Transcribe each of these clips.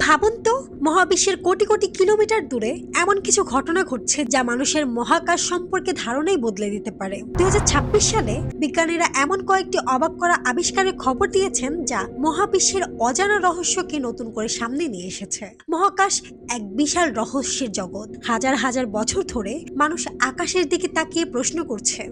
ভাবুন তো, মহাবিশ্বের কোটি কোটি কিলোমিটার দূরে এমন কিছু ঘটনা ঘটছে যা মানুষের মহাকাশ সম্পর্কে ধারণাই বদলে দিতে পারে। 2026 সালে বিজ্ঞানীরা এমন কয়েকটি অবাক করা আবিষ্কারের খবর দিয়েছেন যা মহাবিশ্বের অজানা রহস্যকে নতুন করে সামনে নিয়ে এসেছে। মহাকাশ এক বিশাল রহস্যের জগৎ। হাজার হাজার বছর ধরে মানুষ আকাশের দিকে তাকিয়ে প্রশ্ন করছে,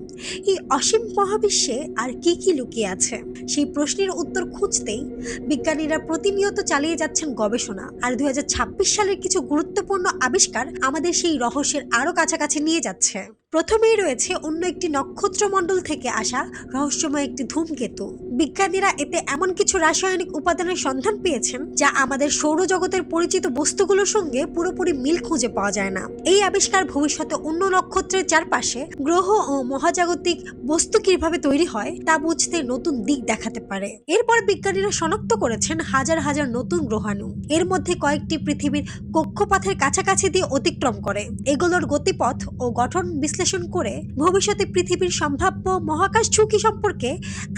এই অসীম মহাবিশ্বে আর কি কি লুকিয়ে আছে। সেই প্রশ্নের উত্তর খুঁজতেই বিজ্ঞানীরা প্রতিনিয়ত চালিয়ে যাচ্ছেন গবেষণা। আর 2026 সালের কিছু গুরুত্বপূর্ণ আবিষ্কার আমাদের সেই রহস্যের আরো কাছাকাছি নিয়ে যাচ্ছে। প্রথমেই রয়েছে অন্য একটি নক্ষত্রমণ্ডল থেকে আসা রহস্যময় একটি ধূমকেতু। বিজ্ঞানীরা এতে এমন কিছু রাসায়নিক উপাদানের সন্ধান পেয়েছেন যা আমাদের সৌরজগতের পরিচিত বস্তুগুলোর সঙ্গে পুরোপুরি মিল খুঁজে পাওয়া যায় না। এই আবিষ্কার ভবিষ্যতে অন্য নক্ষত্রের চারপাশে গ্রহ ও মহাজাগতিক বস্তু কিভাবে তৈরি হয় তা বুঝতে নতুন দিক দেখাতে পারে। এরপর বিজ্ঞানীরা শনাক্ত করেছেন হাজার হাজার নতুন গ্রহাণু। এর মধ্যে কয়েকটি পৃথিবীর কক্ষপথের কাছাকাছি দিয়ে অতিক্রম করে। এগুলোর গতিপথ ও গঠন বিশ্লেষণ করে ভবিষ্যতে পৃথিবীর সম্ভাব্য মহাকাশ ঝুঁকি সম্পর্কে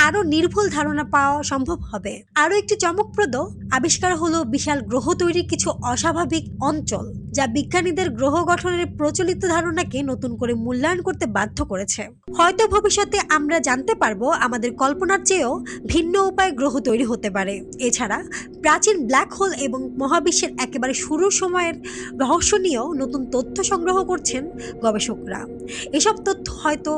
আরো নির্ভুল ধারণা পাওয়া সম্ভব হবে। আরো একটি চমকপ্রদ আবিষ্কার হলো বিশাল গ্রহ তৈরির কিছু অস্বাভাবিক অঞ্চল, যা বিজ্ঞানীদের গ্রহ গঠনের প্রচলিত ধারণাকে নতুন করে মূল্যায়ন করতে বাধ্য করেছে। হয়তো ভবিষ্যতে আমরা জানতে পারবো আমাদের কল্পনার চেয়েও ভিন্ন উপায়ে গ্রহ তৈরি হতে পারে। এছাড়া প্রাচীন ব্ল্যাক হোল এবং মহাবিশ্বের একেবারে শুরুর সময়ের রহস্য নিয়েও নতুন তথ্য সংগ্রহ করছেন গবেষকরা। এসব তথ্য হয়তো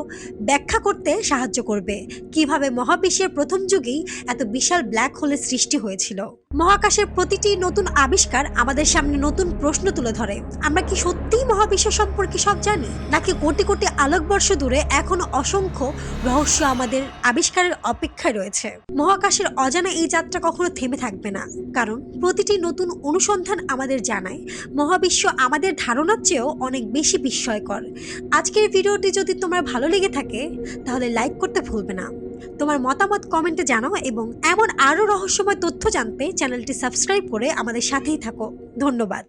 ব্যাখ্যা করতে সাহায্য করবে কিভাবে মহাবিশ্বের প্রথম যুগেই এত বিশাল ব্ল্যাক হোলের সৃষ্টি হয়েছিল। মহাকাশের প্রতিটি নতুন আবিষ্কার আমাদের সামনে নতুন প্রশ্ন তুলে ধরে। আমরা কি সত্যিই মহাবিশ্ব সম্পর্কে সব জানি, নাকি কোটি কোটি আলোকবর্ষ দূরে এখনো অসংখ্য রহস্য আমাদের আবিষ্কারের অপেক্ষায় রয়েছে। মহাকাশের অজানা এই যাত্রা কখনো থেমে থাকবে না, কারণ প্রতিটি নতুন অনুসন্ধান আমাদের জানায় মহাবিশ্ব আমাদের ধারণার চেয়েও অনেক বেশি বিস্ময়কর। আজকের ভিডিওটি যদি তোমার ভালো লেগে থাকে তাহলে লাইক করতে ভুলবে না। তোমার মতামত কমেন্টে জানাও এবং এমন আরো রহস্যময় তথ্য জানতে চ্যানেলটি সাবস্ক্রাইব করে আমাদের সাথেই থাকো। ধন্যবাদ।